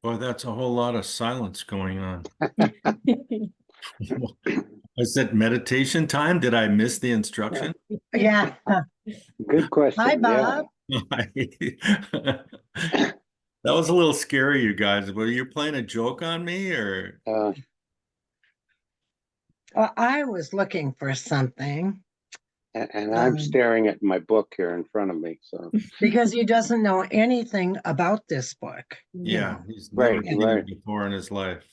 Boy, that's a whole lot of silence going on. Is it meditation time? Did I miss the instruction? Yeah. Good Hi, question. Yeah. Bob. That was a little scary, you guys. Were you playing a joke on me or? Uh, Well, I was looking for something and I'm staring at my book here in front of me. So because he doesn't know anything about this book. Yeah, he's never right, Yeah, seen it right. before in his life.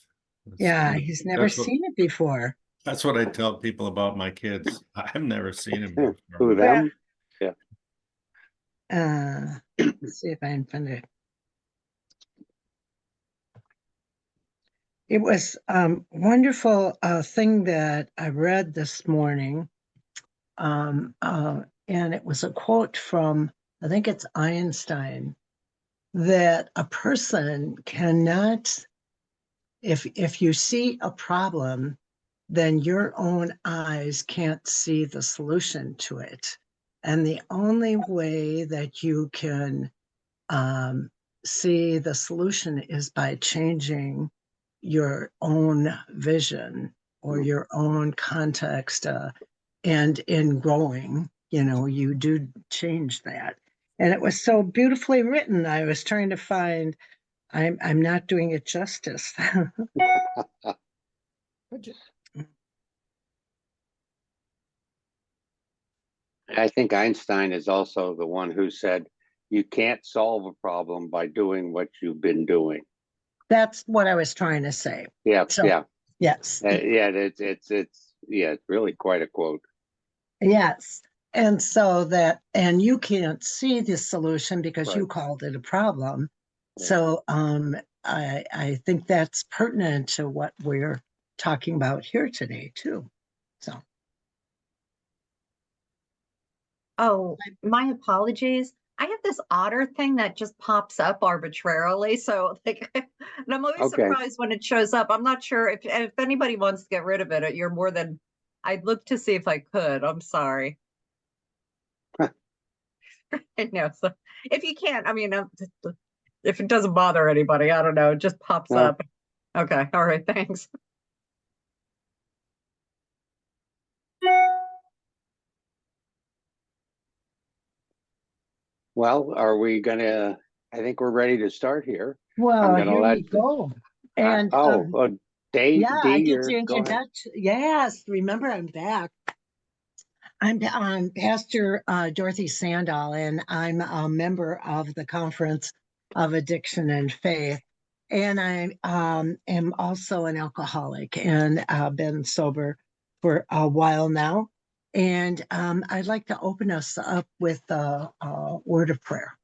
yeah, he's never That's what seen it before. that's what I tell people about my kids. I've never seen him before. Who Well, them? Yeah. let's see if I can find it. It was wonderful thing that I read this morning. And it was a quote from, I think it's Einstein, that a person cannot, if you see a problem, then your own eyes can't see the solution to it. And the only way that you can um, see the solution is by changing your own vision or your own context. And in growing, you do change that. And it was so beautifully written. I was trying to find, I'm not doing it justice. I think Einstein is also the one who said you can't solve a problem by doing what you've been doing. That's what I was trying to say. Yeah, So, yeah, yes, yeah. It's really quite a quote. yes. And so and you can't see the solution because Right. you called it a problem. Yeah. So I think that's pertinent to what we're talking about here today too. So Oh, my apologies. I have this otter thing that just pops up arbitrarily. So like, and I'm always Okay. surprised when it shows up. I'm not sure if anybody wants to get rid of it, you're more than I'd look to see if I could. I'm sorry. I know. So if you can't, I mean, if it doesn't bother anybody, I don't know, it just pops No. up. Okay. All right. Thanks. Well, are we gonna? I think we're ready to start here. I'm well, gonna here let. we go. And Day yeah, I D, get to go ahead. introduce. Yes, remember I'm back. I'm Pastor Dorothy Sandall, and I'm a member of the Conference of Addiction and Faith. And I am also an alcoholic and been sober for a while now. And I'd like to open us up with a word of prayer.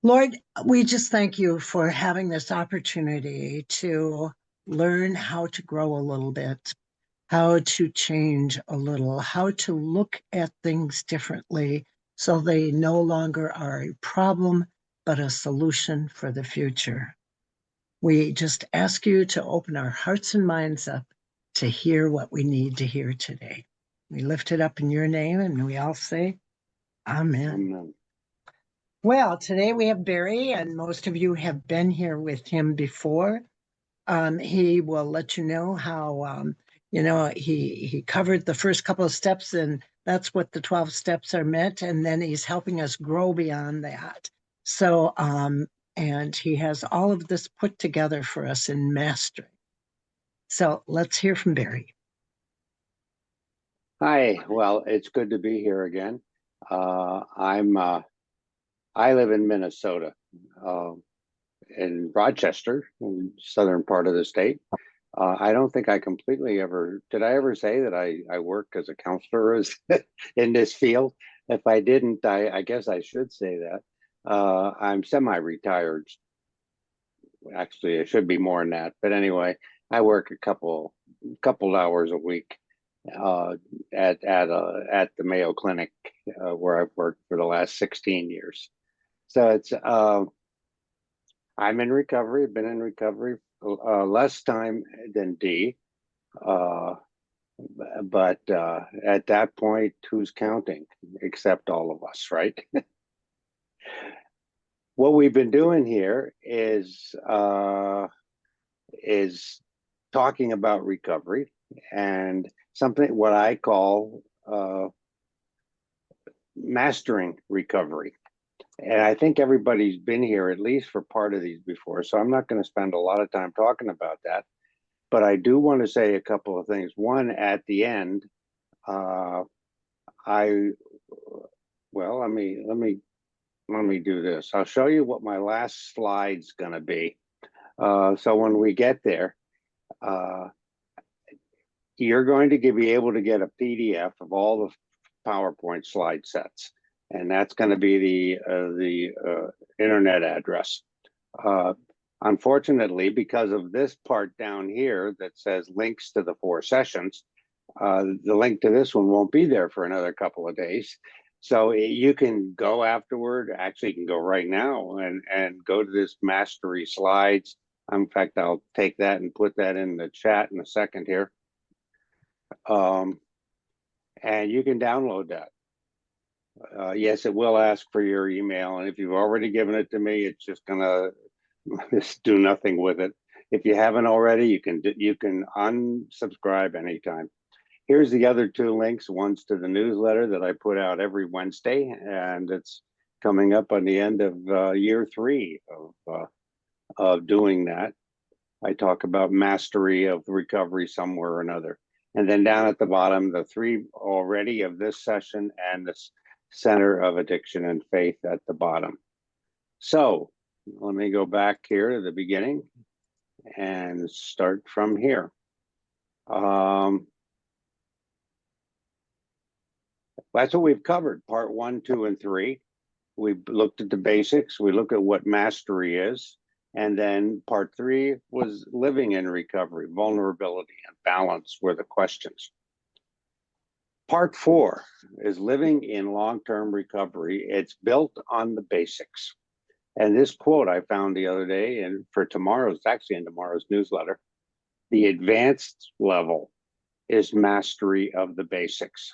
Lord, we just thank you for having this opportunity to learn how to grow a little bit, how to change a little, how to look at things differently so they no longer are a problem, but a solution for the future. We just ask you to open our hearts and minds up to hear what we need to hear today. We lift it up in your name and we all say, Amen. Well, today we have Barry, and most of you have been here with him before. He will let you know how, he covered the first couple of steps, and that's what the 12 steps are meant. And then he's helping us grow beyond that. So, and he has all of this put together for us in mastering. So let's hear from Barry. Hi. Well, it's good to be here again. I live in Minnesota, uh, in Rochester, in southern part of the state. I don't think I completely ever did. I ever say that I worked as a counselor in this field. If I didn't, I guess I should say that. I'm semi-retired. Actually, it should be more than that. But anyway, I work a couple hours a week at the Mayo Clinic, where I've worked for the last 16 years. So I'm in recovery. I've been in recovery less time than D, uh, but at that point, who's counting except all of us, right? what we've been doing here is talking about recovery and something what I call mastering recovery. And I think everybody's been here at least for part of these before, so I'm not going to spend a lot of time talking about that. But I do want to say a couple of things. One, at the end, well, let me do this. I'll show you what my last slide's going to be. So when we get there, you're going to be able to get a PDF of all the PowerPoint slide sets, and that's going to be the internet address. Unfortunately, because of this part down here that says links to the 4 sessions, the link to this one won't be there for another couple of days. So you can go afterward. Actually, you can go right now and go to this mastery slides. In fact, I'll take that and put that in the chat in a second here. And you can download that. Yes, it will ask for your email, and if you've already given it to me, it's just gonna just do nothing with it. If you haven't already, you can unsubscribe anytime. Here's the other 2 links. One's to the newsletter that I put out every Wednesday, and it's coming up on the end of year 3 of doing that. I talk about mastery of recovery somewhere or another. And then down at the bottom, the 3 already of this session and the Center of Addiction and Faith at the bottom. So let me go back here to the beginning and start from here. That's what we've covered, part 1, 2, and 3. We looked at the basics. We looked at what mastery is. And then part 3 was living in recovery, vulnerability, and balance were the questions. Part 4 is living in long-term recovery. It's built on the basics. And this quote I found the other day, and for tomorrow's, actually in tomorrow's newsletter, the advanced level is mastery of the basics.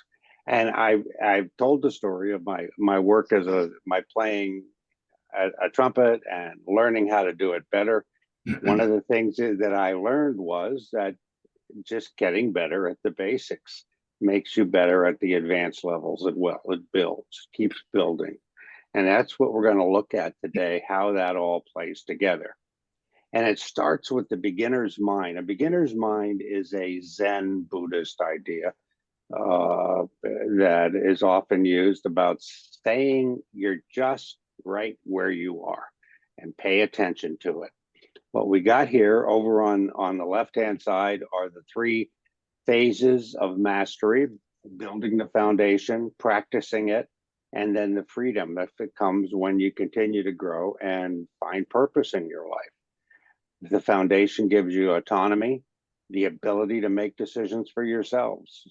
And I've told the story of my work as my playing a trumpet and learning how to do it better. One of the things that I learned was that just getting better at the basics makes you better at the advanced levels as well. It builds, keeps building. And that's what we're going to look at today, how that all plays together. And it starts with the beginner's mind. A beginner's mind is a Zen Buddhist idea that is often used about saying you're just right where you are and pay attention to it. What we got here over on the left-hand side are the 3 phases of mastery: building the foundation, practicing it, and then the freedom that comes when you continue to grow and find purpose in your life. The foundation gives you autonomy, the ability to make decisions for yourselves.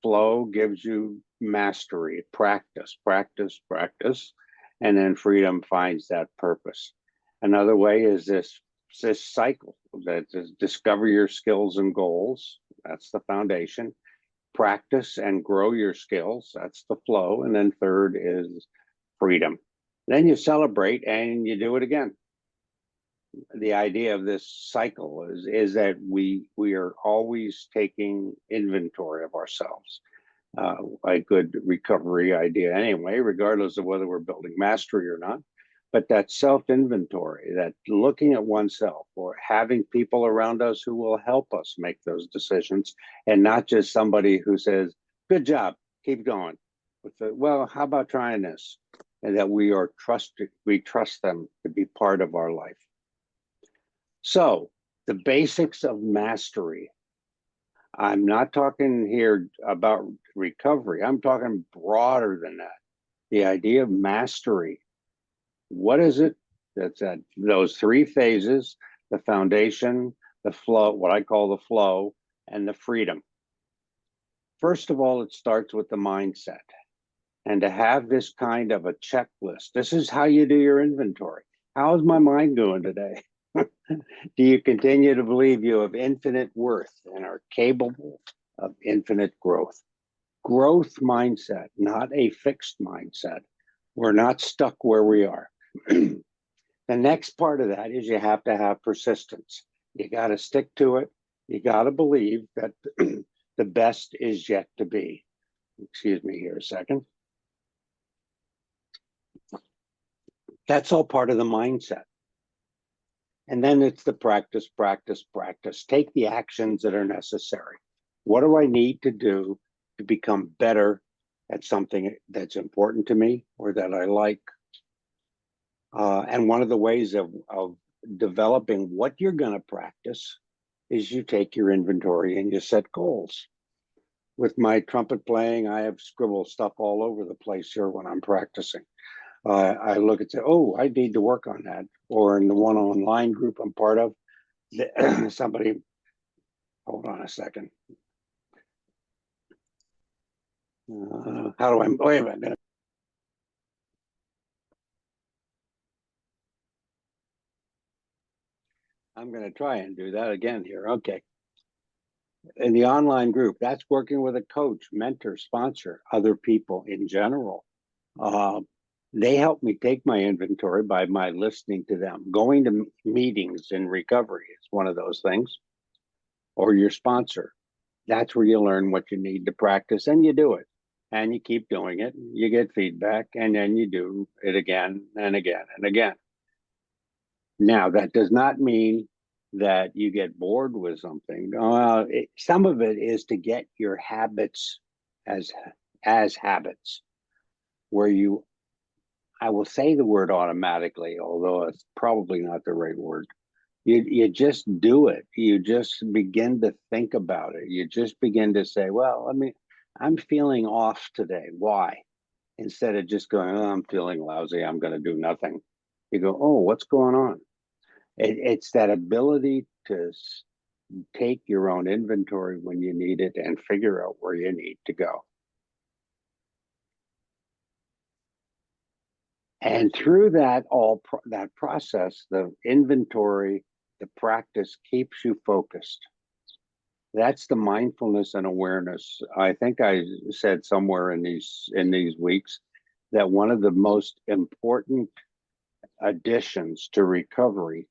Flow gives you mastery, practice, practice, practice, and then freedom finds that purpose. Another way is this cycle that is discover your skills and goals. That's the foundation. Practice and grow your skills. That's the flow. And then third is freedom. Then you celebrate and you do it again. The idea of this cycle is that we are always taking inventory of ourselves. A good recovery idea anyway, regardless of whether we're building mastery or not. But that self-inventory, that looking at oneself or having people around us who will help us make those decisions, and not just somebody who says, good job, keep going. Well, how about trying this? And that we trust them to be part of our life. So the basics of mastery. I'm not talking here about recovery. I'm talking broader than that. The idea of mastery. What is it? That's at those 3 phases: the foundation, the flow, what I call the flow, and the freedom. First of all, it starts with the mindset. And to have this kind of a checklist, this is how you do your inventory. How is my mind doing today? Do you continue to believe you have infinite worth and are capable of infinite growth? Growth mindset, not a fixed mindset. We're not stuck where we are. The next part of that is you have to have persistence. You got to stick to it. You got to believe that the best is yet to be. Excuse me here a second. That's all part of the mindset. And then it's the practice, practice, practice. Take the actions that are necessary. What do I need to do to become better at something that's important to me or that I like? And one of the ways of developing what you're going to practice is you take your inventory and you set goals. With my trumpet playing, I have scribbled stuff all over the place here when I'm practicing. I look and say, oh, I need to work on that. Or in the one online group I'm part of, somebody, hold on a second. How do I, wait a minute. I'm going to try and do that again here. Okay. In the online group, that's working with a coach, mentor, sponsor, other people in general. They help me take my inventory by my listening to them. Going to meetings in recovery is one of those things, or your sponsor. That's where you learn what you need to practice, and you do it. And you keep doing it. You get feedback, and then you do it again and again and again. Now, that does not mean that you get bored with something. Some of it is to get your habits as habits, where you, I will say the word automatically, although it's probably not the right word. You just do it. You just begin to think about it. You just begin to say, well, I'm feeling off today. Why? Instead of just going, oh, I'm feeling lousy, I'm going to do nothing. You go, oh, what's going on? It's that ability to take your own inventory when you need it and figure out where you need to go. And through that that process, the inventory, the practice keeps you focused. That's the mindfulness and awareness. I think I said somewhere in these weeks that one of the most important additions to recovery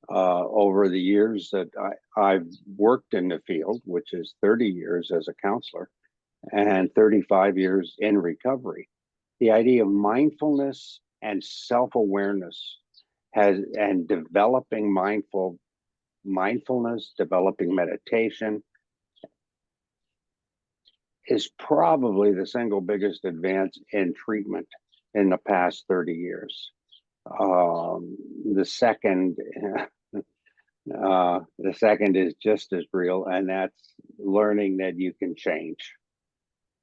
over the years that I've worked in the field, which is 30 years as a counselor and 35 years in recovery, the idea of mindfulness and self-awareness and developing mindfulness, developing meditation is probably the single biggest advance in treatment in the past 30 years. The second is just as real, and that's learning that you can change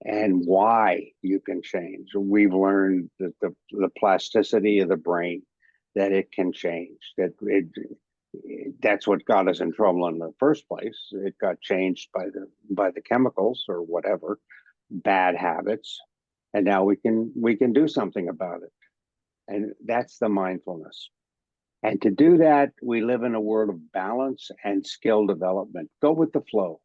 and why you can change. We've learned that the plasticity of the brain, that it can change, that's what got us in trouble in the first place. It got changed by the chemicals or whatever, bad habits, and now we can do something about it. And that's the mindfulness. And to do that, we live in a world of balance and skill development. Go with the flow.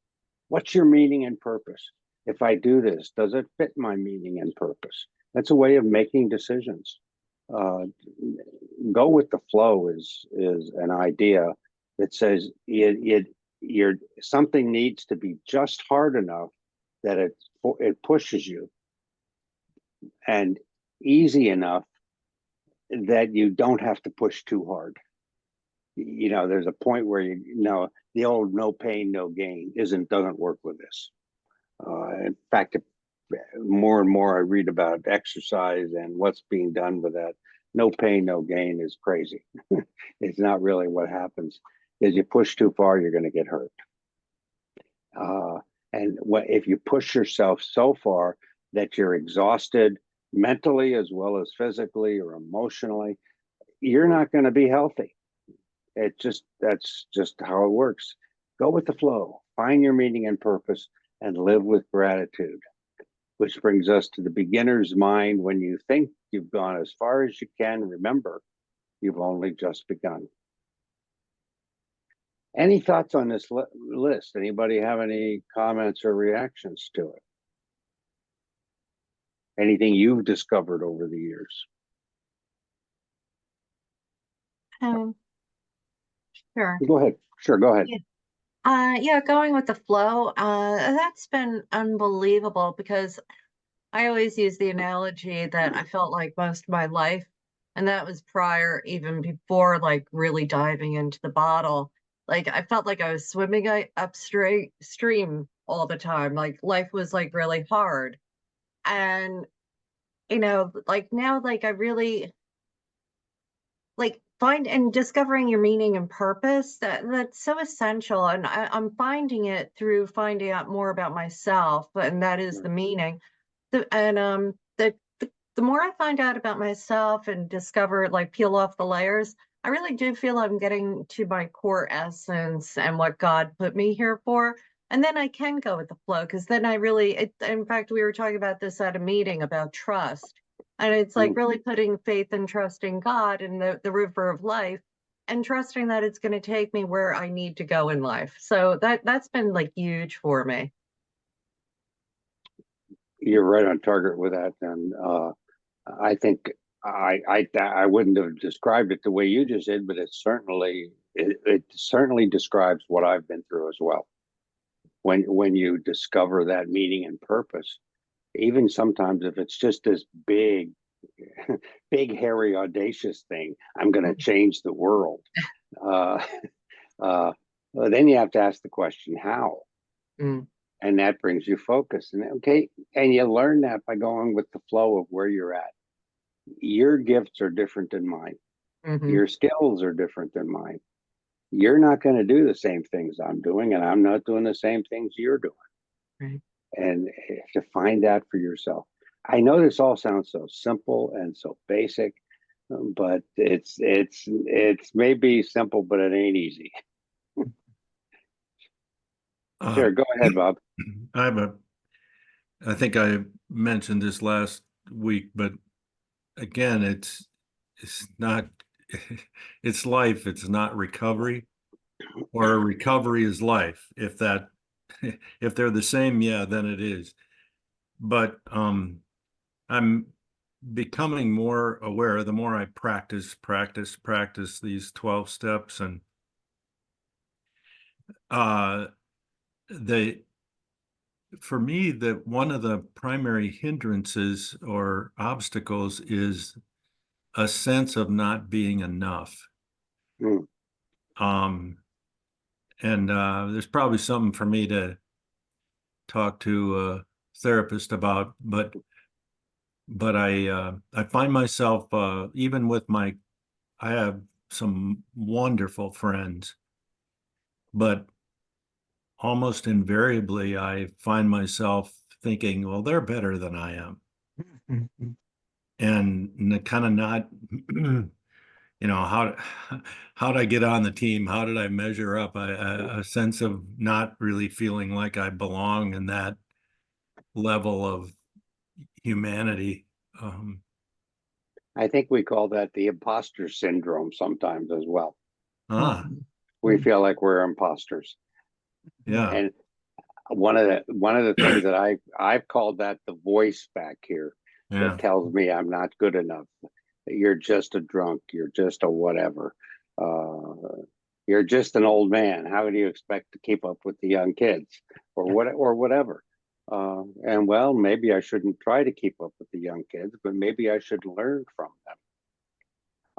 What's your meaning and purpose? If I do this, does it fit my meaning and purpose? That's a way of making decisions. Go with the flow is an idea that says something needs to be just hard enough that it pushes you, and easy enough that you don't have to push too hard. There's a point where the old no pain, no gain doesn't work with this. In fact, more and more I read about exercise and what's being done with that. No pain, no gain is crazy. It's not really what happens. Is you push too far, you're going to get hurt. And if you push yourself so far that you're exhausted mentally as well as physically or emotionally, you're not going to be healthy. That's just how it works. Go with the flow, find your meaning and purpose, and live with gratitude. Which brings us to the beginner's mind. When you think you've gone as far as you can, remember, you've only just begun. Any thoughts on this list? Anybody have any comments or reactions to it? Anything you've discovered over the years? Sure. Go ahead. Sure, go ahead. Yeah. Yeah, going with the flow, that's been unbelievable because I always use the analogy that I felt like most of my life, and that was prior, even before like really diving into the bottle. Like I felt like I was swimming up straight stream all the time. Like life was like really hard. And like now, like I really like find and discovering your meaning and purpose that's so essential. And I'm finding it through finding out more about myself, and that is the meaning. The more I find out about myself and discover, like, peel off the layers, I really do feel I'm getting to my core essence and what God put me here for. And then I can go with the flow because then in fact, we were talking about this at a meeting about trust. And it's like Mm. really putting faith and trust in God and the river of life and trusting that it's going to take me where I need to go in life. So that's been like huge for me. You're right on target with that. And I think I wouldn't have described it the way you just did, but it certainly describes what I've been through as well. When you discover that meaning and purpose, even sometimes if it's just this big, big, hairy, audacious thing, I'm going to change the world. Uh, well, then you have to ask the question, how? Mm, And that brings you focus. And okay, and you learn that by going with the flow of where you're at. Your gifts are different than mine. mhm, Your skills are different than mine. You're not going to do the same things I'm doing, and I'm not doing the same things you're doing. right. And to find that for yourself. I know this all sounds so simple and so basic, but it's maybe simple, but it ain't easy. Uh, Sure, go ahead, Bob. I have I think I mentioned this last week, but again, it's not, it's life. It's not recovery, or recovery is life. If they're the same, yeah, then it is. But I'm becoming more aware the more I practice these 12 steps, and uh they for me, that one of the primary hindrances or obstacles is a sense of not being enough. Mm. Um, and there's probably something for me to talk to a therapist about, but I find myself even with I have some wonderful friends, but almost invariably I find myself thinking, well, they're better than I am, and kind of not, how did I get on the team? How did I measure up? A sense of not really feeling like I belong in that level of humanity. Um, I think we call that the imposter syndrome sometimes as well. ah, We feel like we're imposters. yeah, And one of the things that I've called that the voice back here yeah. that tells me I'm not good enough. You're just a drunk. You're just a whatever. You're just an old man. How do you expect to keep up with the young kids, or whatever? And well, maybe I shouldn't try to keep up with the young kids, but maybe I should learn from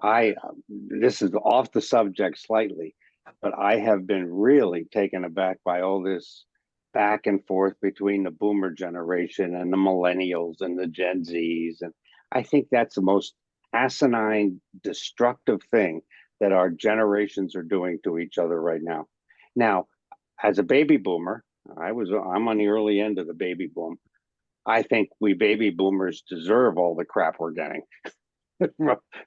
them. This is off the subject slightly, but I have been really taken aback by all this back and forth between the boomer generation and the millennials and the Gen Zs. And I think that's the most asinine, destructive thing that our generations are doing to each other right now. Now, as a baby boomer, I'm on the early end of the baby boom. I think we baby boomers deserve all the crap we're getting.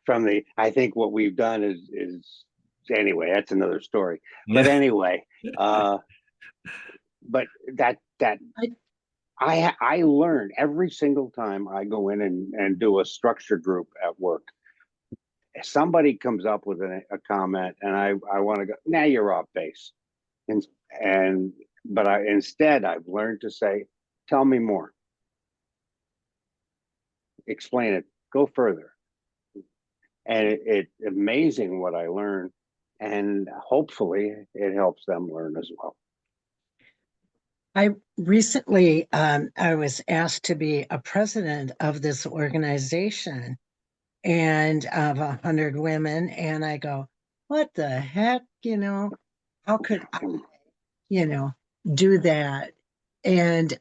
From the I think what we've done is anyway, that's another story. But Yeah. anyway, but that I learn every single time I go in and do a structure group at work. Somebody comes up with a comment and I want to go, now you're off base. And but instead I've learned to say, tell me more, explain it, go further. And it's amazing what I learn, and hopefully it helps them learn as well. I recently, I was asked to be a president of this organization and of 100 women. And I go, what the heck, how could I, you know, do that? And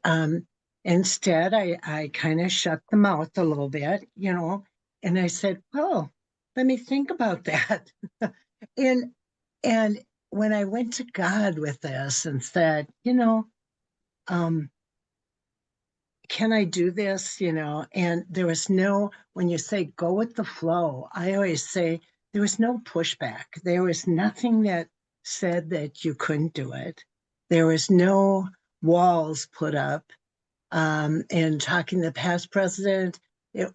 instead, I kind of shut the mouth a little bit, and I said, well, let me think about that. and and when I went to God with this and said, um, can I do this? And there was no, when you say go with the flow, I always say there was no pushback. There was nothing that said that you couldn't do it. There was no walls put up. And talking to the past president, it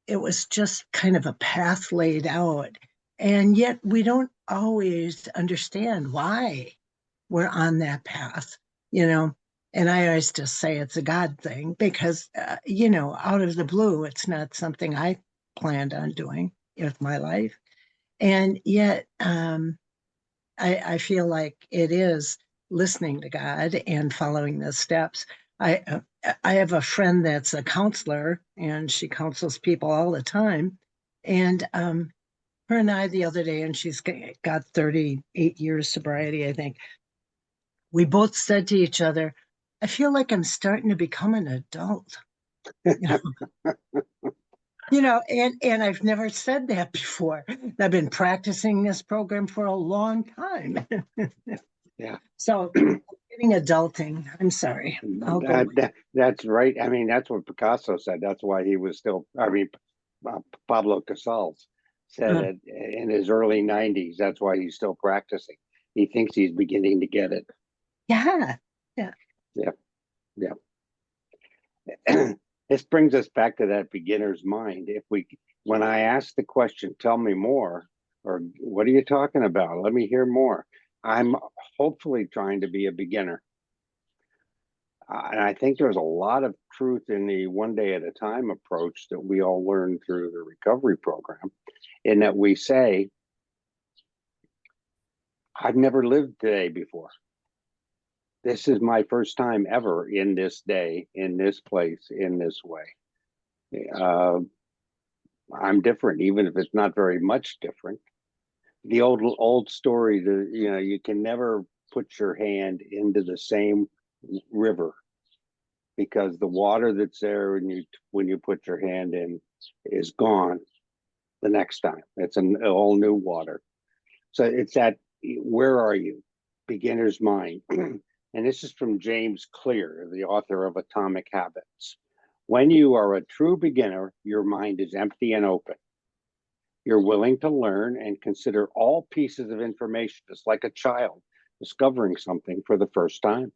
it was just kind of a path laid out. And yet we don't always understand why we're on that path, you know. And I always just say it's a God thing because, out of the blue, it's not something I planned on doing with my life. And yet, I feel like it is listening to God and following the steps. I have a friend that's a counselor and she counsels people all the time. And her and I the other day, and she's got 38 years sobriety, I think. We both said to each other, I feel like I'm starting to become an adult. And I've never said that before. I've been practicing this program for a long time. Yeah. So getting adulting. I'm sorry. I'll go. That's right. I mean, that's what Picasso said. That's why he was still, Pablo Casals said Uh, it in his early 90s. That's why he's still practicing. He thinks he's beginning to get it. yeah. Yeah. Yeah. Yeah. This brings us back to that beginner's mind. When I ask the question, tell me more, or what are you talking about? Let me hear more. I'm hopefully trying to be a beginner. And I think there's a lot of truth in the one day at a time approach that we all learned through the recovery program, in that we say, I've never lived today before. This is my first time ever in this day, in this place, in this way. I'm different, even if it's not very much different. The old story that you can never put your hand into the same river, because the water that's there when you put your hand in is gone the next time. It's an all new water. So it's that, where are you? Beginner's mind. And this is from James Clear, the author of Atomic Habits. When you are a true beginner, your mind is empty and open. You're willing to learn and consider all pieces of information, just like a child discovering something for the first time.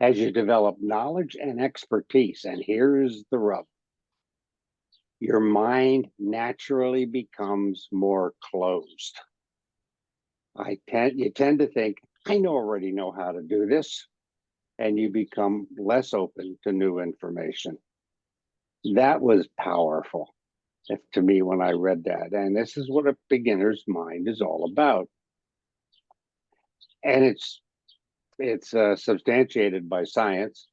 As you develop knowledge and expertise, and here's the rub, your mind naturally becomes more closed. You tend to think, I already know how to do this, and you become less open to new information. That was powerful to me when I read that. And this is what a beginner's mind is all about. And it's substantiated by science.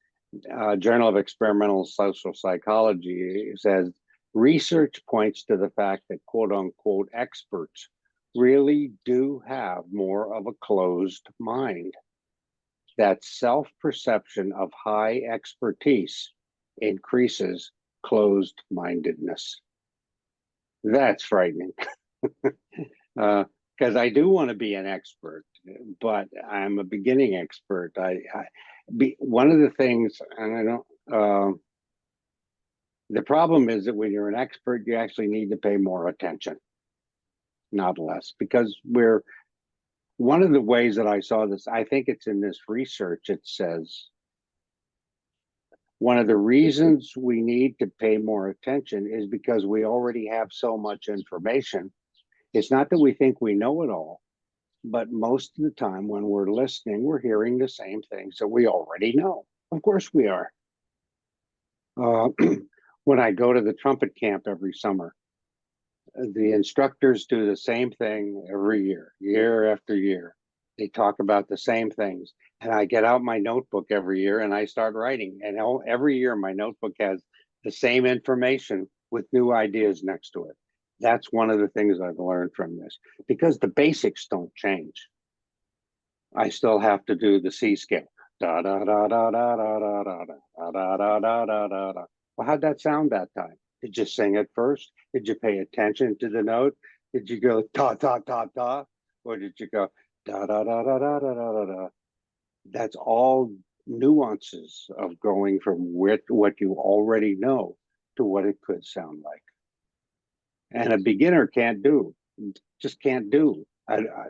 Journal of Experimental Social Psychology says research points to the fact that quote unquote experts really do have more of a closed mind. That self-perception of high expertise increases closed-mindedness. That's frightening. Because I do want to be an expert, but I'm a beginning expert. One of the things, and I don't, the problem is that when you're an expert, you actually need to pay more attention, not less, because one of the ways that I saw this, I think it's in this research, it says, one of the reasons we need to pay more attention is because we already have so much information. It's not that we think we know it all, but most of the time when we're listening, we're hearing the same things that we already know. Of course we are. When I go to the trumpet camp every summer, The instructors do the same thing every year, year after year. They talk about the same things. And I get out my notebook every year and I start writing. And every year my notebook has the same information with new ideas next to it. That's one of the things I've learned from this, because the basics don't change. I still have to do the C scale. Da da da da da da da da da da da da da da da. Well, how'd that sound that time? Did you sing it first? Did you pay attention to the note? Did you go ta ta ta ta, or did you go da da da da da da da da? That's all nuances of going from what you already know to what it could sound like. And a beginner can't do, just can't do.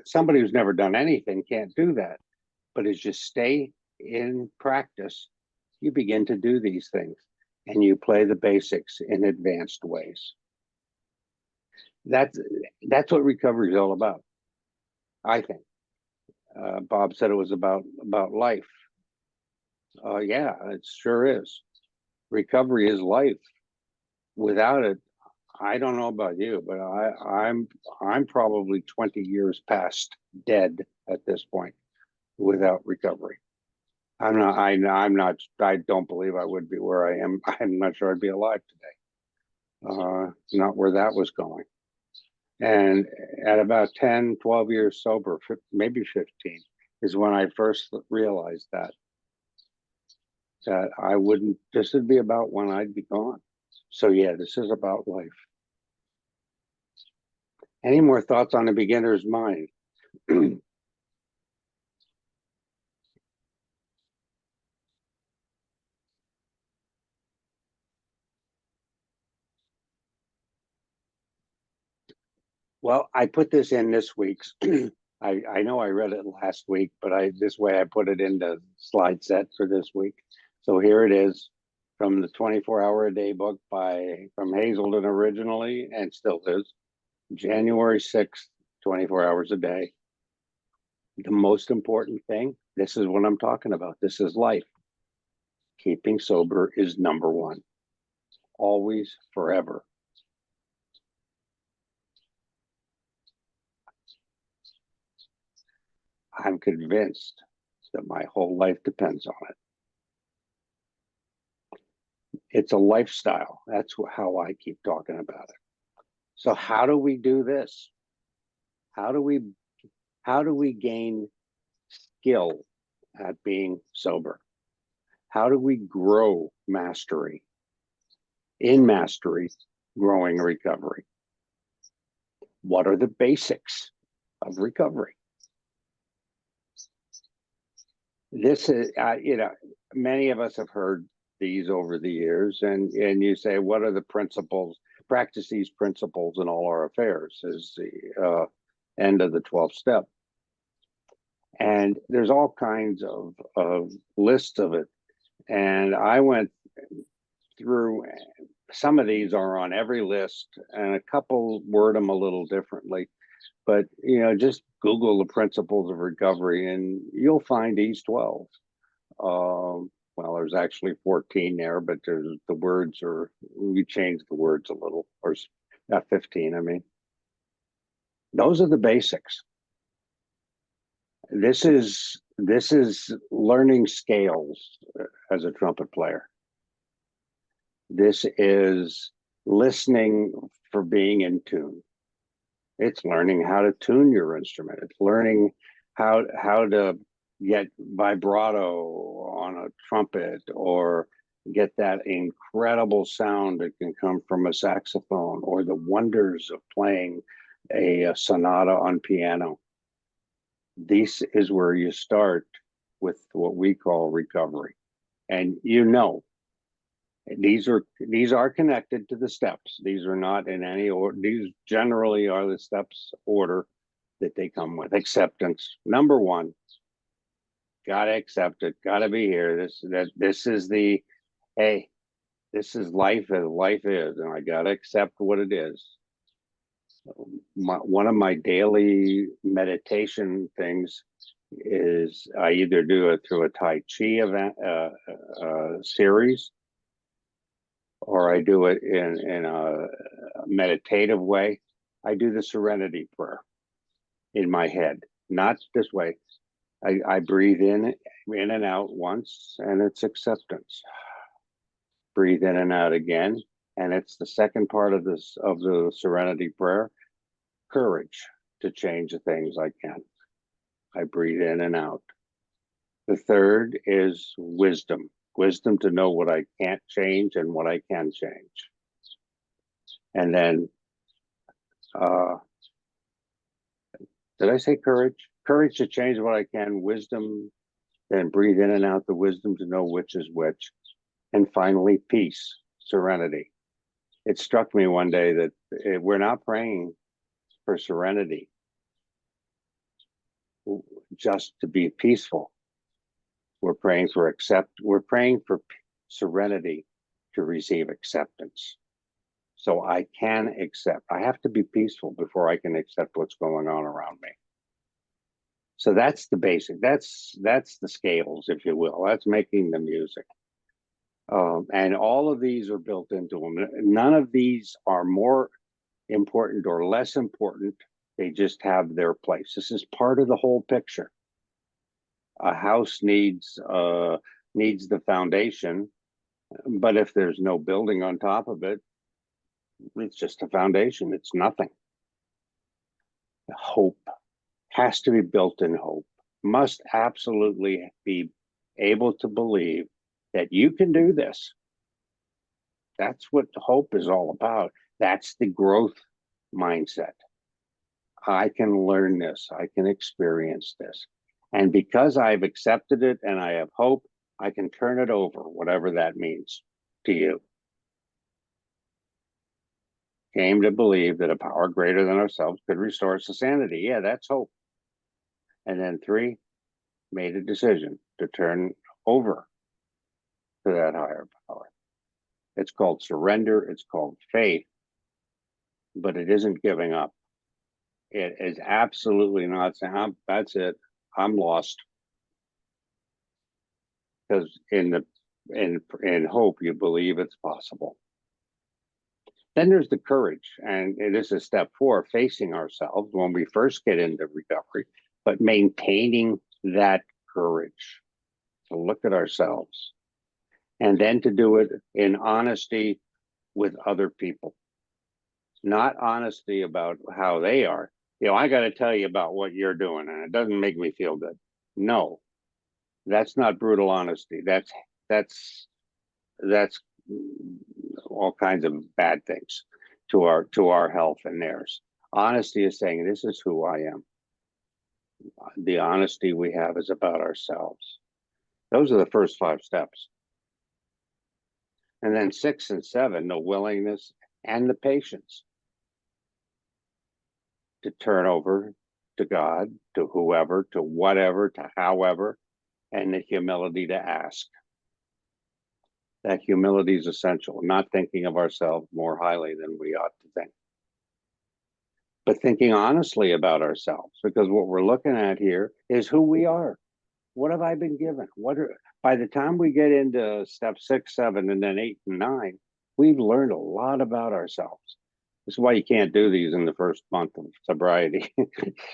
Somebody who's never done anything can't do that. But as you stay in practice, you begin to do these things and you play the basics in advanced ways. That's what recovery is all about, I think. Bob said it was about life. Yeah, it sure is. Recovery is life. Without it, I don't know about you, but I'm probably 20 years past dead at this point without recovery. I'm not. I don't believe I would be where I am. I'm not sure I'd be alive today. Not where that was going. And at about 10, 12 years sober, maybe 15, is when I first realized that I wouldn't, this would be about when I'd be gone. So yeah, this is about life. Any more thoughts on the beginner's mind? Well, I put this in this week's. I know I read it last week, but this way I put it in the slide set for this week. So here it is from the 24-hour-a-day book from Hazelden originally, and still is, January 6th, 24 hours a day. The most important thing, this is what I'm talking about. This is life. Keeping sober is number one. Always, forever. I'm convinced that my whole life depends on it. It's a lifestyle. That's how I keep talking about it. So how do we do this? How do we gain skill at being sober? How do we grow mastery? In mastery, growing recovery. What are the basics of recovery? This is, many of us have heard these over the years, and you say, what are the principles? Practice these principles in all our affairs is the end of the 12th step. And there's all kinds of lists of it. And I went through, some of these are on every list, and a couple word them a little differently. But, just Google the principles of recovery and you'll find these 12. Well, there's actually 14 there, but there's the words we changed the words a little, or 15, I mean. Those are the basics. This is learning scales as a trumpet player. This is listening for being in tune. It's learning how to tune your instrument. It's learning how to get vibrato on a trumpet, or get that incredible sound that can come from a saxophone, or the wonders of playing a sonata on piano. This is where you start with what we call recovery. And these are connected to the steps. These are not in any order. These generally are the steps order that they come with. Acceptance, number one. Gotta accept it. Gotta be here. This is the, hey, this is life as life is, and I gotta accept what it is. One of my daily meditation things is I either do it through a Tai Chi event series, or I do it in a meditative way. I do the serenity prayer in my head, not this way. I breathe in and out once, and it's acceptance. Breathe in and out again, and it's the second part of the serenity prayer, courage to change the things I can. I breathe in and out. The third is wisdom, wisdom to know what I can't change and what I can change. And then, did I say courage? Courage to change what I can, wisdom, then breathe in and out the wisdom to know which is which. And finally, peace, serenity. It struck me one day that we're not praying for serenity just to be peaceful. We're praying for serenity to receive acceptance. So I can accept. I have to be peaceful before I can accept what's going on around me. So that's the basic. That's the scales, if you will. That's making the music. And all of these are built into them. None of these are more important or less important. They just have their place. This is part of the whole picture. A house needs the foundation, but if there's no building on top of it, it's just a foundation. It's nothing. Hope has to be built in hope. Must absolutely be able to believe that you can do this. That's what hope is all about. That's the growth mindset. I can learn this. I can experience this. And because I've accepted it and I have hope, I can turn it over, whatever that means to you. Came to believe that a power greater than ourselves could restore us to sanity. Yeah, that's hope. And then 3, made a decision to turn over to that higher power. It's called surrender. It's called faith, but it isn't giving up. It is absolutely not saying, that's it. I'm lost. Because in hope, you believe it's possible. Then there's the courage, and this is step 4, facing ourselves when we first get into recovery, but maintaining that courage to look at ourselves, and then to do it in honesty with other people, not honesty about how they are. I got to tell you about what you're doing, and it doesn't make me feel good. No, that's not brutal honesty. That's all kinds of bad things to our health and theirs. Honesty is saying, this is who I am. The honesty we have is about ourselves. Those are the first 5 steps. And then 6 and 7, the willingness and the patience to turn over to God, to whoever, to whatever, to however, and the humility to ask. That humility is essential, not thinking of ourselves more highly than we ought to think, but thinking honestly about ourselves, because what we're looking at here is who we are. What have I been given? By the time we get into step 6, 7, and then 8 and 9, we've learned a lot about ourselves. This is why you can't do these in the first month of sobriety.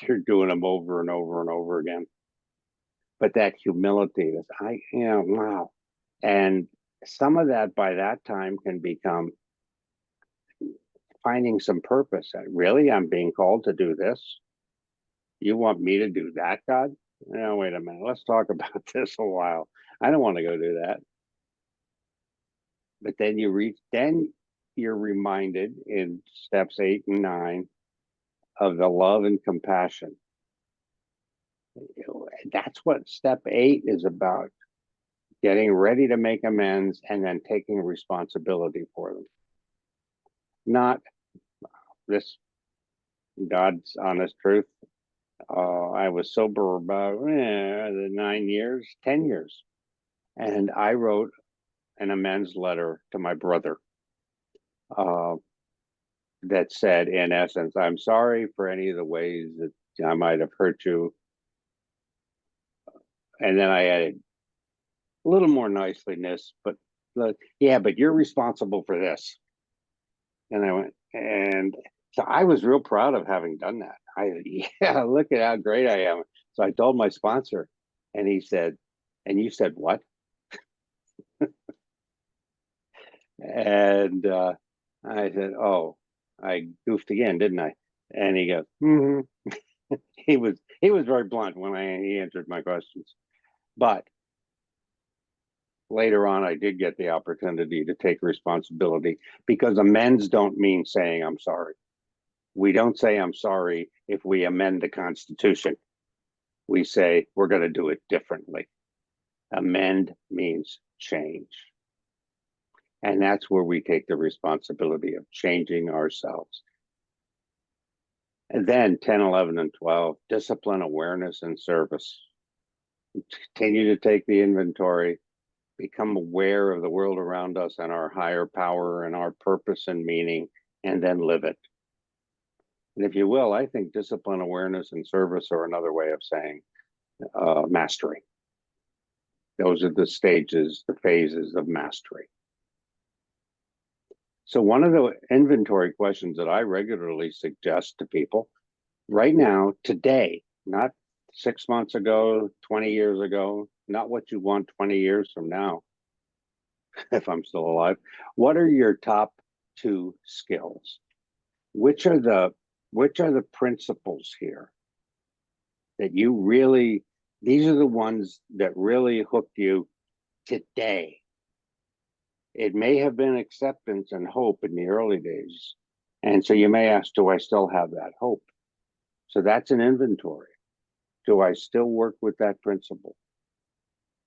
You're doing them over and over and over again. But that humility is, wow. And some of that by that time can become finding some purpose. Really, I'm being called to do this. You want me to do that, God? No, wait a minute. Let's talk about this a while. I don't want to go do that. But then you're reminded in steps 8 and 9 of the love and compassion. That's what step 8 is about. Getting ready to make amends and then taking responsibility for them. Not this, God's honest truth. I was sober about 9 years, 10 years. And I wrote an amends letter to my brother that said, in essence, I'm sorry for any of the ways that I might have hurt you. And then I added a little more niceliness, but yeah, but you're responsible for this. And I went, and So I was real proud of having done that. Yeah, look at how great I am. So I told my sponsor, and he said, and you said what? And I said, oh, I goofed again, didn't I? And he goes, mm-hmm. He was very blunt when he answered my questions. But later on, I did get the opportunity to take responsibility, because amends don't mean saying I'm sorry. We don't say I'm sorry if we amend the Constitution. We say we're going to do it differently. Amend means change. And that's where we take the responsibility of changing ourselves. And then 10, 11, and 12, discipline, awareness, and service. Continue to take the inventory, become aware of the world around us and our higher power and our purpose and meaning, and then live it. And if you will, I think discipline, awareness, and service are another way of saying mastery. Those are the stages, the phases of mastery. So one of the inventory questions that I regularly suggest to people right now, today, not 6 months ago, 20 years ago, not what you want 20 years from now, if I'm still alive, what are your top 2 skills? Which are the principles here that you really, these are the ones that really hooked you today? It may have been acceptance and hope in the early days. And so you may ask, do I still have that hope? So that's an inventory. Do I still work with that principle?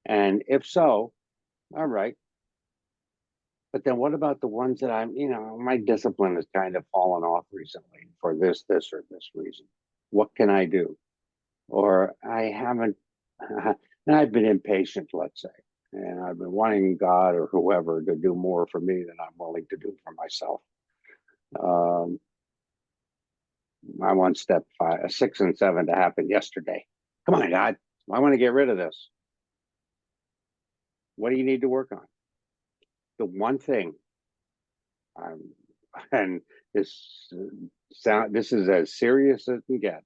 And if so, all right. But then what about the ones that my discipline has kind of fallen off recently for this, or this reason? What can I do? Or I haven't, I've been impatient, let's say. And I've been wanting God or whoever to do more for me than I'm willing to do for myself. I want step 5, 6, and 7 to happen yesterday. Come on, God, I want to get rid of this. What do you need to work on? The one thing, and this is as serious as it can get.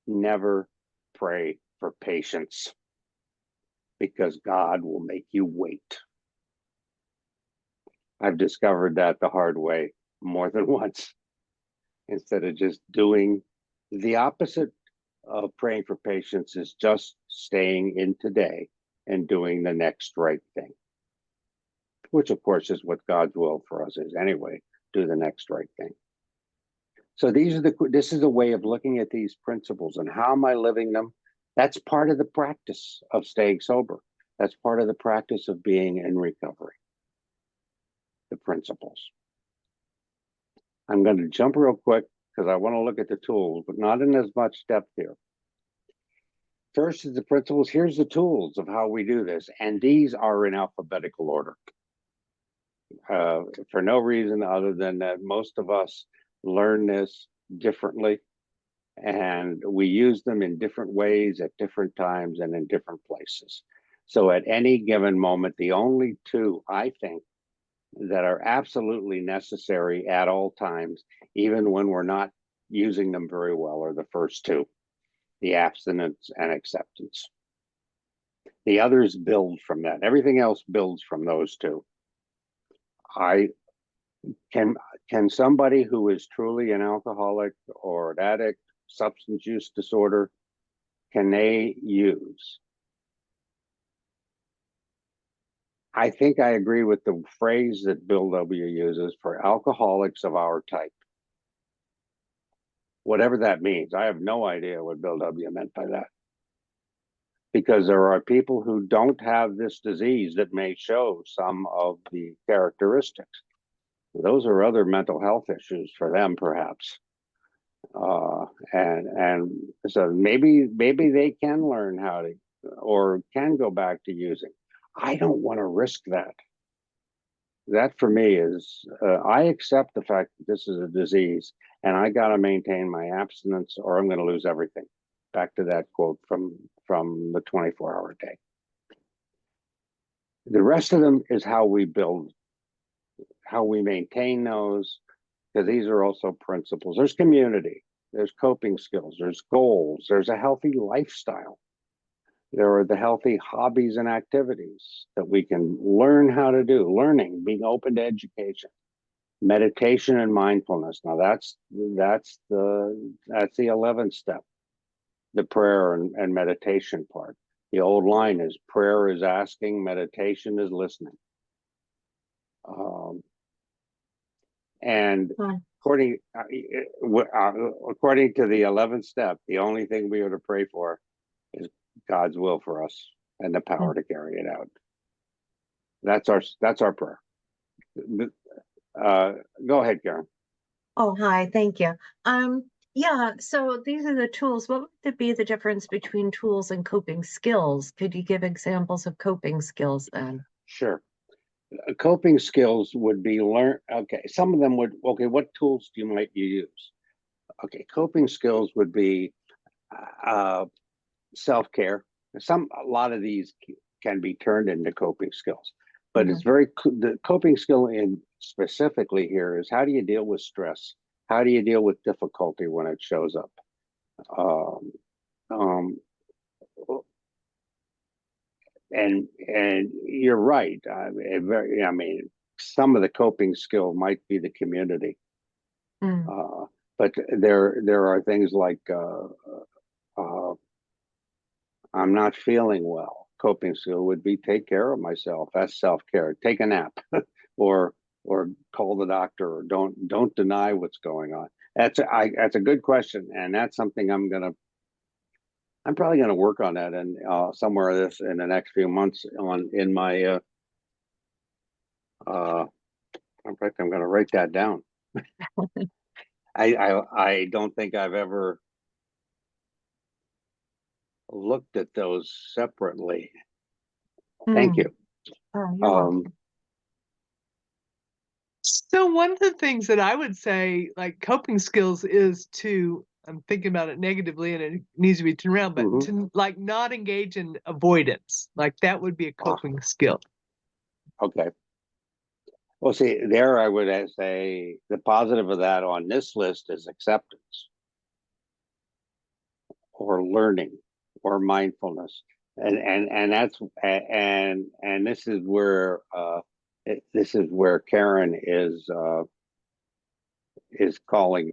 Never pray for patience, because God will make you wait. I've discovered that the hard way more than once. Instead of just doing the opposite of praying for patience, is just staying in today and doing the next right thing, which of course is what God's will for us is anyway. Do the next right thing. So this is a way of looking at these principles, and how am I living them? That's part of the practice of staying sober. That's part of the practice of being in recovery. The principles. I'm going to jump real quick because I want to look at the tools, but not in as much depth here. First is the principles. Here's the tools of how we do this. And these are in alphabetical order. For no reason other than that most of us learn this differently. And we use them in different ways at different times and in different places. So at any given moment, the only 2, I think, that are absolutely necessary at all times, even when we're not using them very well, are the first 2, the abstinence and acceptance. The others build from that. Everything else builds from those 2. Can somebody who is truly an alcoholic or an addict, substance use disorder, can they use? I think I agree with the phrase that Bill W. uses for alcoholics of our type. Whatever that means. I have no idea what Bill W. meant by that. Because there are people who don't have this disease that may show some of the characteristics. Those are other mental health issues for them, perhaps. And so maybe they can learn how to, or can go back to using. I don't want to risk that. That for me is, I accept the fact that this is a disease and I got to maintain my abstinence or I'm going to lose everything. Back to that quote from the 24-hour day. The rest of them is how we build, how we maintain those, because these are also principles. There's community, there's coping skills, there's goals, there's a healthy lifestyle. There are the healthy hobbies and activities that we can learn how to do, learning, being open to education, meditation and mindfulness. Now that's the 11th step, the prayer and meditation part. The old line is prayer is asking, meditation is listening. And Fine. according to the 11th step, the only thing we are to pray for is God's will for us and the power to carry it out. That's our prayer. Go ahead, Karen. Oh, hi, thank you. Yeah, so these are the tools. What would be the difference between tools and coping skills? Could you give examples of coping skills then? Sure. Coping skills would be learn. Okay, some of them would. Okay, what tools might you use? Okay, coping skills would be self-care. A lot of these can be turned into coping skills, but it's the coping skill in specifically here is how do you deal with stress? How do you deal with difficulty when it shows up? And you're right. I mean, some of the coping skill might be the community, but there are things like I'm not feeling well. Coping skill would be take care of myself. That's self-care. Take a nap, or call the doctor, or don't deny what's going on. That's a good question, and that's something I'm probably gonna work on that and somewhere this in the next few months in my in fact I'm gonna write that down. I don't think I've ever looked at those separately. Thank you. Oh, you're welcome. So one of the things that I would say, like coping skills, is to, I'm thinking about it negatively and it needs to be turned around, but to like not engage in avoidance, like that would be a coping skill. Okay. Well, see, there I would say the positive of that on this list is acceptance, or learning, or mindfulness, and that's and this is where Karen is calling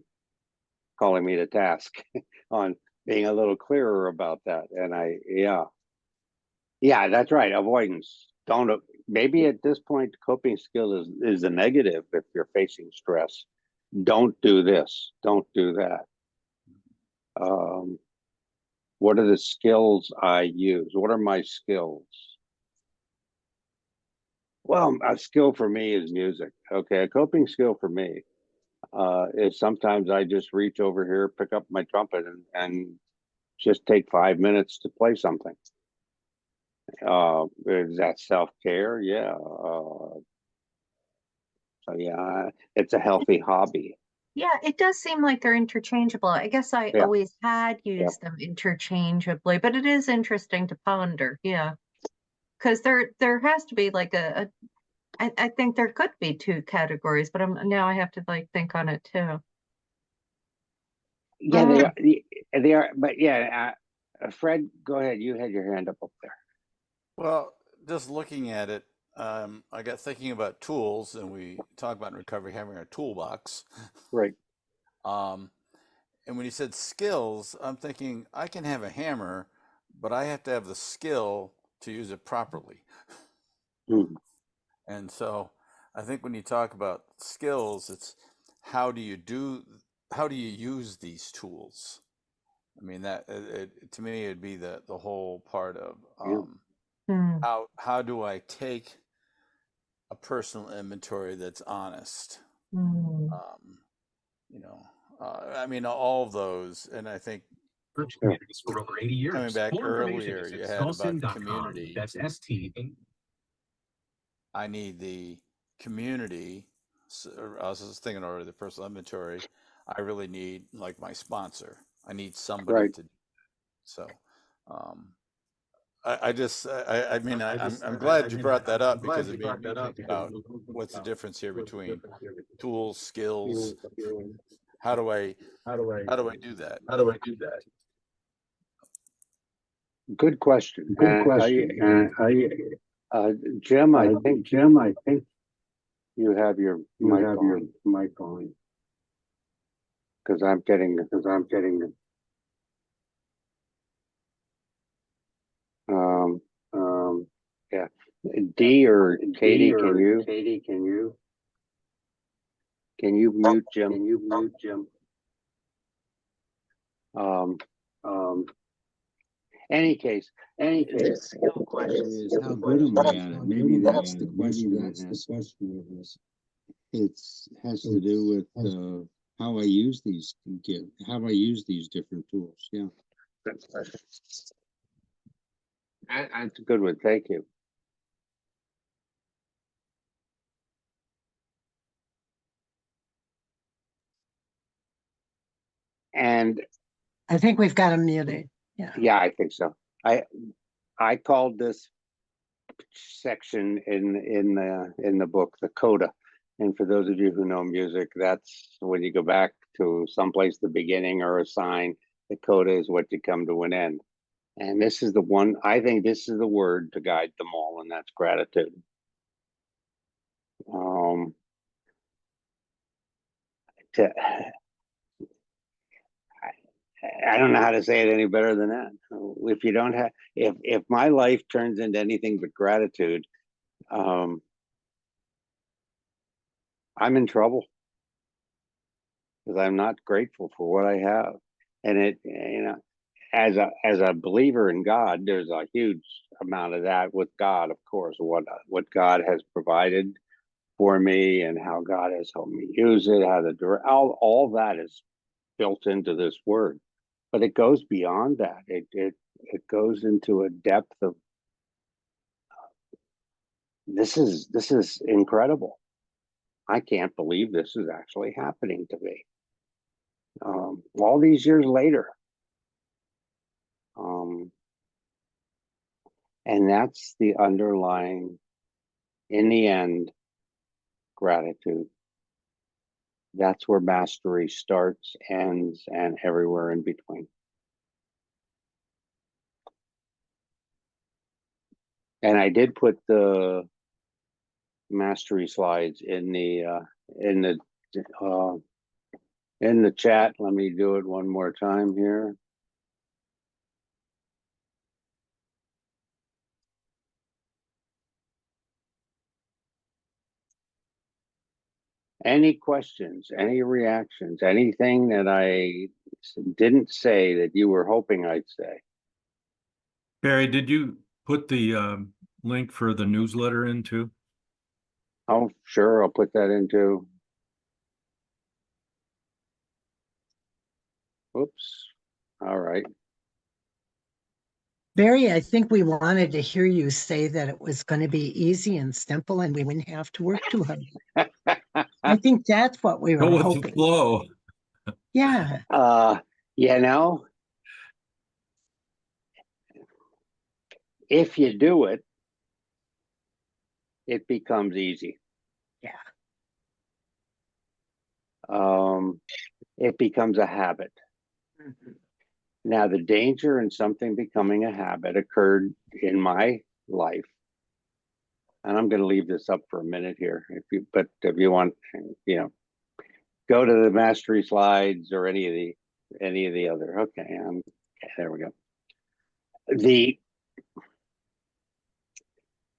me to task on being a little clearer about that. And yeah, that's right. Avoidance. Don't, maybe at this point, coping skill is the negative if you're facing stress. Don't do this. Don't do that. What are the skills I use? What are my skills? Well, a skill for me is music. Okay, a coping skill for me is sometimes I just reach over here, pick up my trumpet, and just take 5 minutes to play something. Is that self-care? Yeah. So yeah, it's a healthy hobby. Yeah, it does seem like they're interchangeable. I guess I always had used them interchangeably, but it is interesting to ponder. Yeah, because there has to be like I think there could be two categories, but now I have to like think on it too. Yeah, they are, but yeah, Fred, go ahead. You had your hand up there. Well, just looking at it, I got thinking about tools, and we talk about in recovery having our toolbox. Right. And when you said skills, I'm thinking I can have a hammer, but I have to have the skill to use it properly. And so I think when you talk about skills, it's how do you use these tools? I mean, that to me, it'd be the whole part of how do I take a personal inventory that's honest? You know, I mean, all of those, and I think for over 80 years. coming back More information earlier, is you at had about stallsin.com. community. That's ST. I need the community. I was just thinking already the personal inventory. I really need like my sponsor. I need somebody to. So, I mean, I'm glad you brought that up because it made me think about what's the difference here between tools, skills. How do I do that? Good question. Jim, I think you have your mic on because I'm getting yeah. D or Katie, can you mute Jim? Any case, the skill question is how good am I at it? Maybe that's the question that has. It has to do with how I use these different tools. Yeah, that's a good one. Thank you. And I think we've got him muted. yeah, I think so. I called this section in the book the coda, and for those of you who know music, that's when you go back to someplace the beginning or a sign. The coda is what you come to an end, and this is the one. I think this is the word to guide them all, and that's gratitude. I don't know how to say it any better than that. If you don't have, if my life turns into anything but gratitude, I'm in trouble because I'm not grateful for what I have. And it, as a believer in God, there's a huge amount of that with God, of course, what God has provided for me and how God has helped me use it, all that is built into this word. But it goes beyond that. It goes into a depth of this is incredible. I can't believe this is actually happening to me. All these years later. And that's the underlying, in the end, gratitude. That's where mastery starts, ends, and everywhere in between. And I did put the mastery slides in the chat. Let me do it one more time here. Any questions, any reactions, anything that I didn't say that you were hoping I'd say? Barry, did you put the link for the newsletter in too? Oh, sure. I'll put that into. Oops. All right. Barry, I think we wanted to hear you say that it was going to be easy and simple and we wouldn't have to work too hard. I think that's what we were Go with hoping. the flow. Yeah. If you do it, it becomes easy. Yeah. It becomes a habit. Mm-hmm. Now, the danger in something becoming a habit occurred in my life. And I'm going to leave this up for a minute here. If you want, go to the mastery slides or any of the other. Okay, there we go.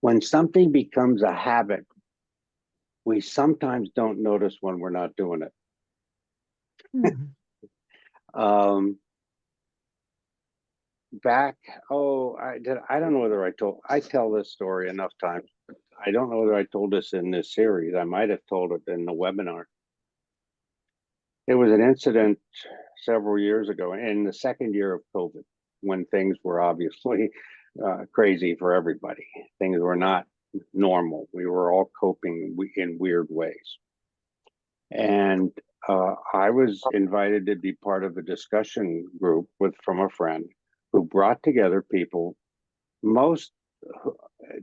When something becomes a habit, we sometimes don't notice when we're not doing it. Mm-hmm. I don't know whether I tell this story enough times. I don't know whether I told this in this series. I might have told it in the webinar. There was an incident several years ago in the second year of COVID when things were obviously crazy for everybody. Things were not normal. We were all coping in weird ways. And I was invited to be part of a discussion group from a friend who brought together people most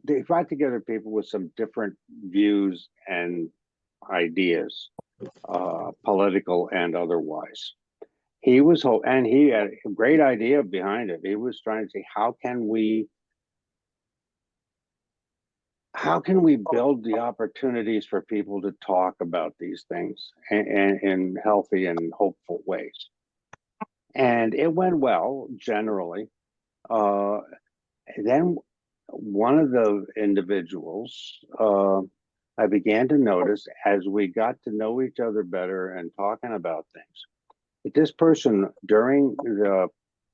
they brought together people with some different views and ideas, political and otherwise. And he had a great idea behind it. He was trying to say, how can we build the opportunities for people to talk about these things in healthy and hopeful ways? And it went well generally. Then one of the individuals, I began to notice as we got to know each other better and talking about things, that this person during the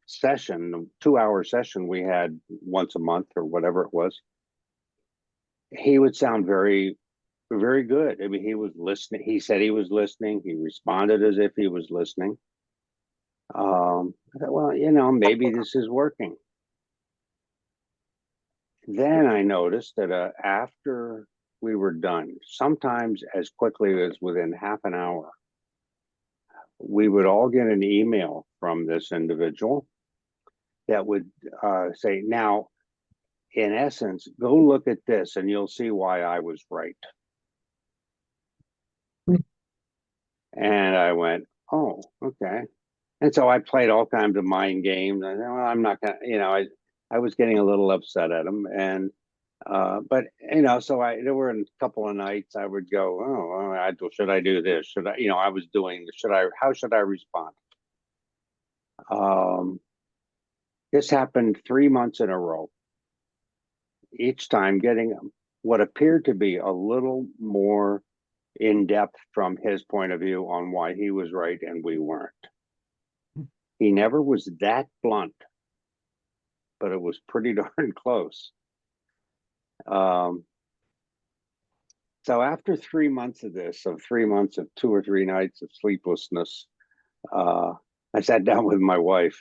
session, the 2-hour session we had once a month or whatever it was, he would sound very, very good. I mean, he was listening. He said he was listening. He responded as if he was listening. I thought, well, maybe this is working. Then I noticed that after we were done, sometimes as quickly as within half an hour, we would all get an email from this individual that would say, now, in essence, go look at this and you'll see why I was right. And I went, oh, okay. And so I played all kinds of mind games. I said, well, I'm not going to, I was getting a little upset at him. And, but, so there were a couple of nights I would go, oh, should I do this? Should I, I was doing, how should I respond? This happened 3 months in a row. Each time getting what appeared to be a little more in depth from his point of view on why he was right and we weren't. He never was that blunt, but it was pretty darn close. So after 3 months of this, 3 months of 2 or 3 nights of sleeplessness, I sat down with my wife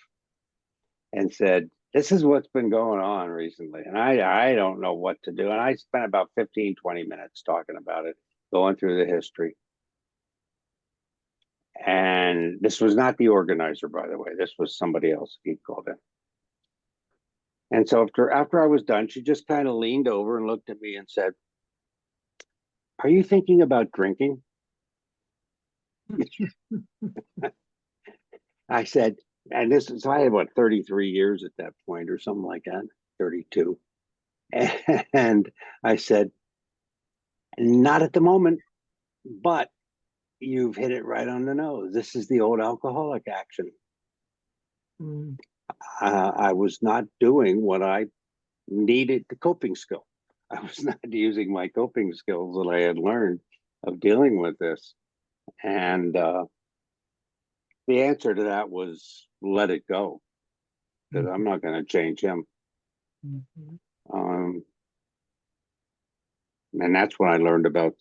and said, this is what's been going on recently. And I don't know what to do. And I spent about 15, 20 minutes talking about it, going through the history. And this was not the organizer, by the way. This was somebody else he called in. And so after I was done, she just kind of leaned over and looked at me and said, are you thinking about drinking? I said, so I had what, 33 years at that point or something like that, 32. And I said, not at the moment, but you've hit it right on the nose. This is the old alcoholic action. I was not doing what I needed, the coping skill. I was not using my coping skills that I had learned of dealing with this. And the answer to that was let it go, because I'm not going to change him. And that's when I learned about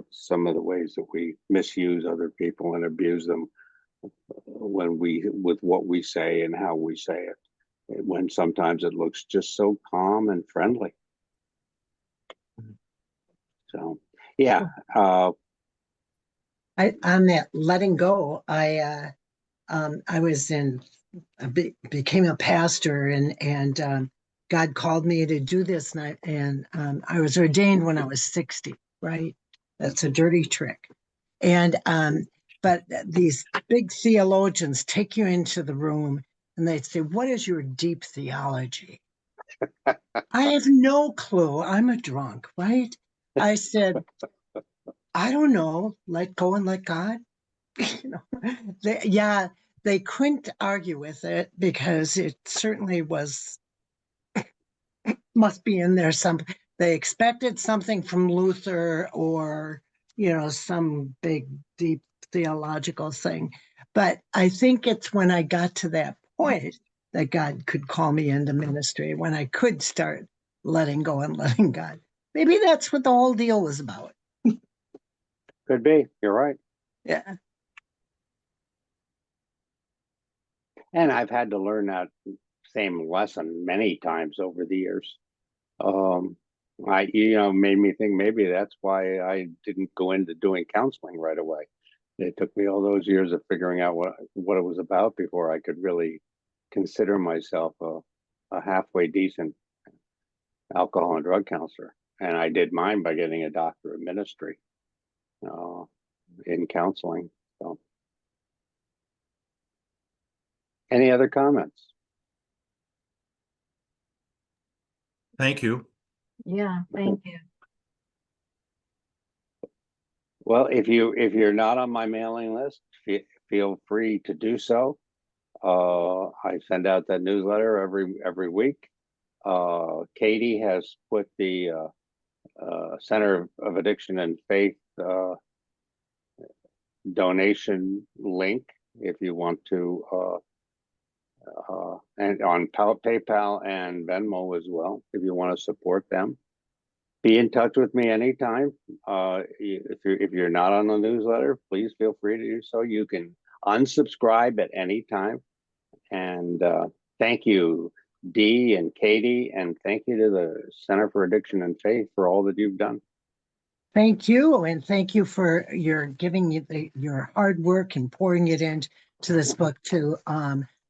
some of the ways that we misuse other people and abuse them with what we say and how we say it, when sometimes it looks just so calm and friendly. So yeah, on that letting go, I became a pastor, and God called me to do this, and I was ordained when I was 60, right? That's a dirty trick. And but these big theologians take you into the room and they say, what is your deep theology? I have no clue. I'm a drunk, right? I said, I don't know, let go and let God. They couldn't argue with it because it certainly must be in there. They expected something from Luther or, some big, deep theological thing. But I think it's when I got to that point that God could call me into ministry, when I could start letting go and letting God. Maybe that's what the whole deal was about. Could be. You're right. Yeah. And I've had to learn that same lesson many times over the years. Made me think maybe that's why I didn't go into doing counseling right away. It took me all those years of figuring out what it was about before I could really consider myself a a halfway decent alcohol and drug counselor. And I did mine by getting a doctorate of ministry in counseling. So, any other comments? Thank you. Yeah, thank you. Well, if you're not on my mailing list, feel free to do so. I send out that newsletter every week. Katie has put the Center of Addiction and Faith donation link if you want to, and on PayPal and Venmo as well, if you want to support them. Be in touch with me anytime. If you're not on the newsletter, please feel free to do so. You can unsubscribe at any time. And thank you, Dee and Katie, and thank you to the Center for Addiction and Faith for all that you've done. Thank you, and thank you for your giving your hard work and pouring it into this book to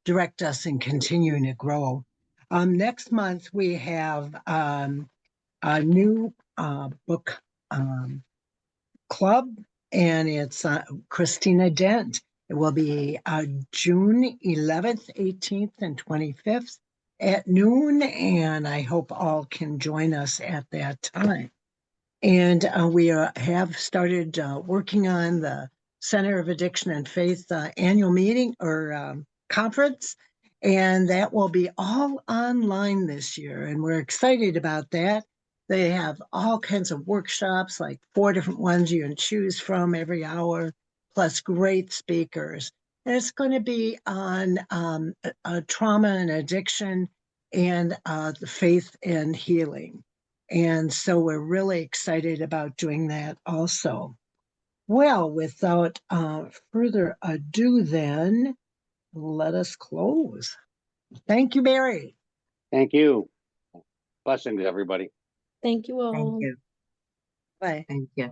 direct us in continuing to grow. Next month we have a new book club, and it's Christina Dent. It will be June 11th, 18th, and 25th at noon, and I hope all can join us at that time. And we have started working on the Center of Addiction and Faith annual meeting or conference, and that will be all online this year. And we're excited about that. They have all kinds of workshops, like 4 different ones you can choose from every hour, plus great speakers. And it's going to be on trauma and addiction and the faith and healing. And so we're really excited about doing that also. Well, without further ado, then let us close. Thank you, Mary. Thank you. Blessings, everybody. Thank you all. Thank you. Bye. Thank you.